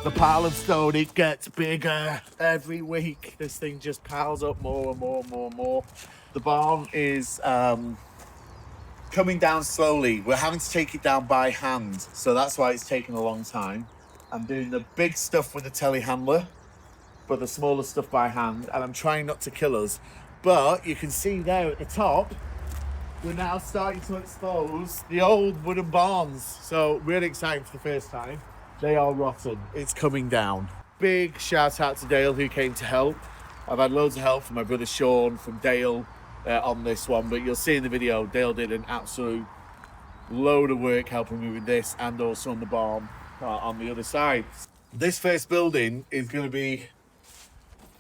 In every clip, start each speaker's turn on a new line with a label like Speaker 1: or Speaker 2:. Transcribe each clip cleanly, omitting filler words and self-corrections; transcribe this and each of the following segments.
Speaker 1: The pile of stone, it gets bigger every week. This thing just piles up more and more and more and more. The barn is coming down slowly. We're having to take it down by hand, so that's why it's taking a long time. I'm doing the big stuff with the telehandler, but the smaller stuff by hand, and I'm trying not to kill us. But you can see there at the top, we're now starting to expose the old wooden barns. So really exciting for the first time. They are rotten. It's coming down. Big shout out to Dale who came to help. I've had loads of help from my brother Shaun, from Dale on this one, but you'll see in the video, Dale did an absolute load of work helping me with this and also on the barn on the other side. This first building is going to be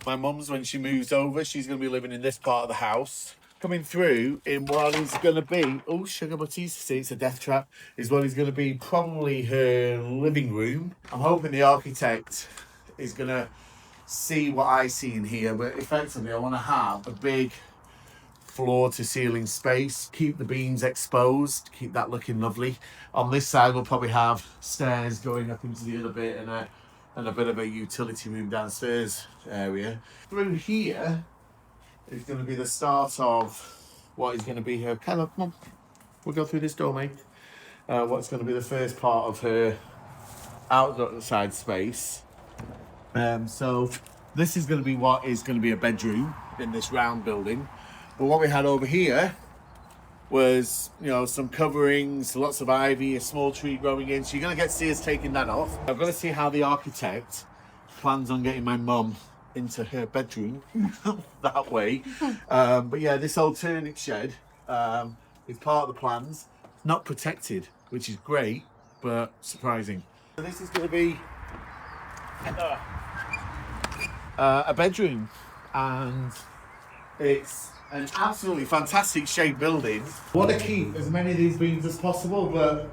Speaker 1: my mum's when she moves over. She's going to be living in this part of the house. Coming through in what is going to be, oh, sugar butties, see, it's a death trap, is what is going to be probably her living room. I'm hoping the architect is going to see what I see in here, but effectively I want to have a big floor to ceiling space, keep the beams exposed, keep that looking lovely. On this side we'll probably have stairs going up into the other bit and a bit of a utility room downstairs area. Through here is going to be the start of what is going to be her kind of, we'll go through this door, mate. What's going to be the first part of her outside space. So this is going to be what is going to be a bedroom in this round building. But what we had over here was, you know, some coverings, lots of ivy, a small tree growing in. So you're going to get to see us taking that off. I've got to see how the architect plans on getting my mum into her bedroom that way. But yeah, this alternate shed is part of the plans. Not protected, which is great, but surprising. So this is going to be a bedroom, and it's an absolutely fantastic shaped building. I want to keep as many of these beams as possible, but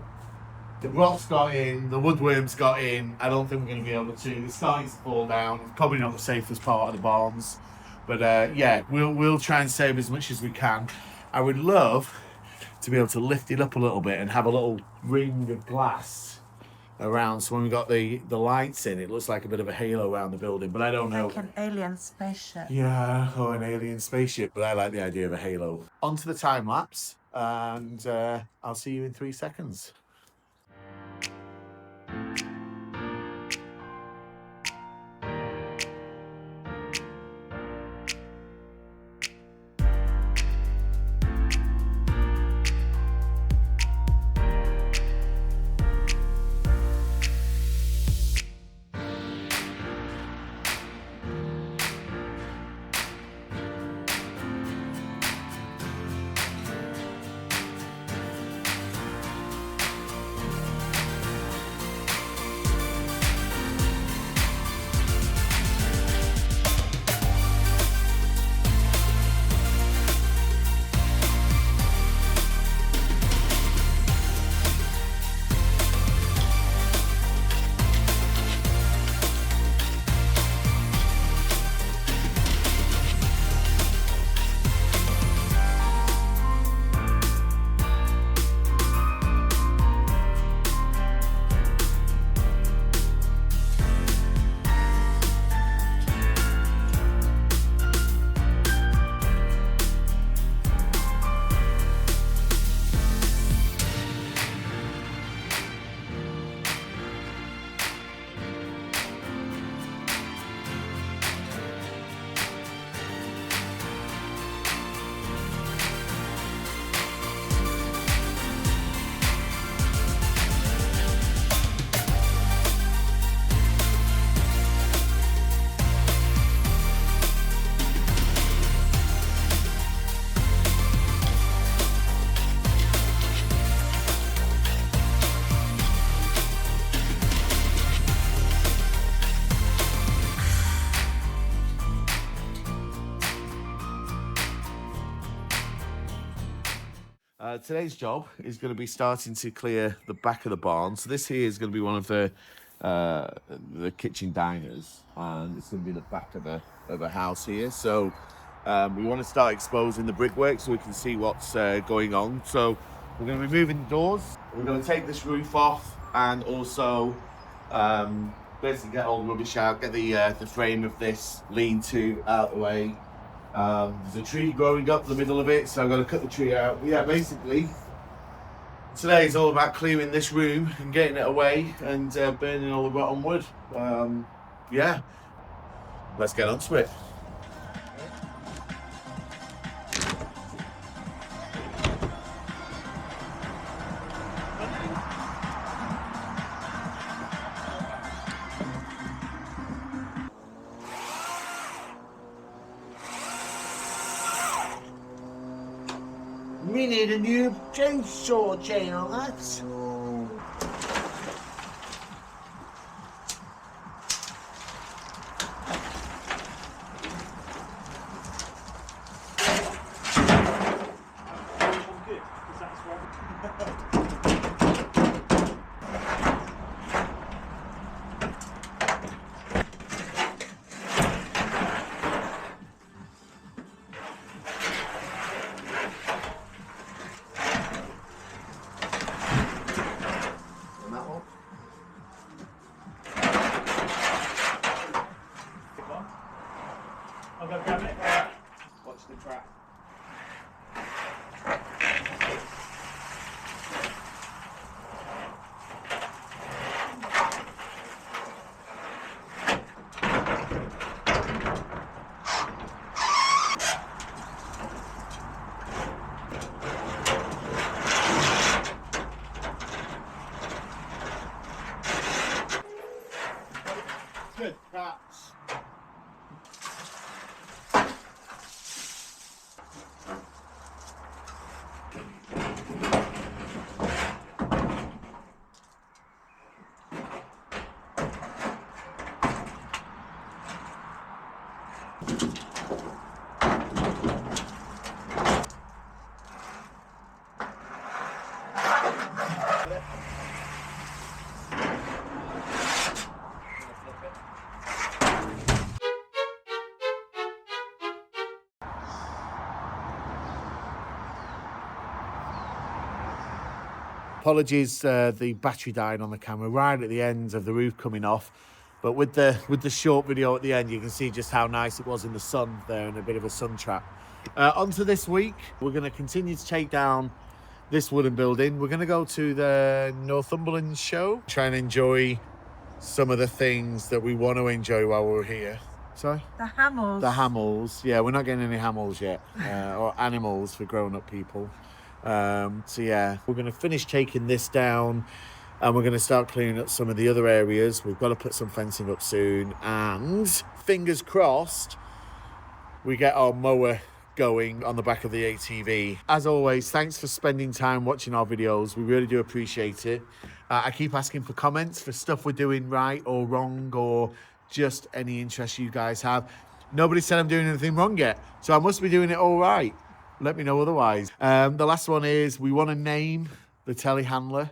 Speaker 1: the rocks got in, the woodworms got in. I don't think we're going to be able to. It's starting to fall down. It's probably not the safest part of the barns, but yeah, we'll try and save as much as we can. I would love to be able to lift it up a little bit and have a little ring of glass around, so when we got the lights in, it looks like a bit of a halo around the building, but I don't know.
Speaker 2: Like an alien spaceship.
Speaker 1: Yeah, or an alien spaceship, but I like the idea of a halo. On to the time lapse, and I'll see you in 3 seconds. Today's job is going to be starting to clear the back of the barn. So this here is going to be one of the kitchen diners, and it's going to be the back of a house here. So we want to start exposing the brickwork so we can see what's going on. So we're going to be moving the doors. We're going to take this roof off and also basically get all the rubbish out, get the frame of this lean-to out the way. There's a tree growing up the middle of it, so I've got to cut the tree out. But yeah, basically, today is all about clearing this room and getting it away and burning all the rotten wood. Yeah, let's get on to it. We need a new chainsaw chain on that.
Speaker 2: I'll go grab it. Watch the track.
Speaker 1: Good cats. Apologies, the battery died on the camera right at the end of the roof coming off. But with the short video at the end, you can see just how nice it was in the sun there and a bit of a sun trap. On to this week, we're going to continue to take down this wooden building. We're going to go to the Northumberland show, try and enjoy some of the things that we want to enjoy while we're here. Sorry?
Speaker 3: The Hamels.
Speaker 1: The Hamels. Yeah, we're not getting any Hamels yet, or animals for grown-up people. So yeah, we're going to finish taking this down and we're going to start cleaning up some of the other areas. We've got to put some fencing up soon, and fingers crossed we get our mower going on the back of the ATV. As always, thanks for spending time watching our videos. We really do appreciate it. I keep asking for comments for stuff we're doing right or wrong, or just any interest you guys have. Nobody said I'm doing anything wrong yet, so I must be doing it all right. Let me know otherwise. The last one is we want to name the telehandler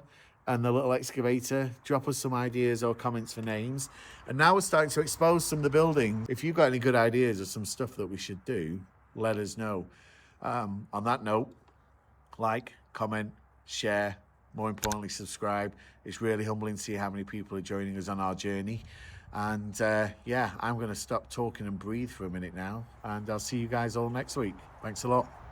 Speaker 1: and the little excavator. Drop us some ideas or comments for names. And now we're starting to expose some of the building. If you've got any good ideas or some stuff that we should do, let us know. On that note, like, comment, share, more importantly, subscribe. It's really humbling to see how many people are joining us on our journey. And yeah, I'm going to stop talking and breathe for a minute now. And I'll see you guys all next week. Thanks a lot.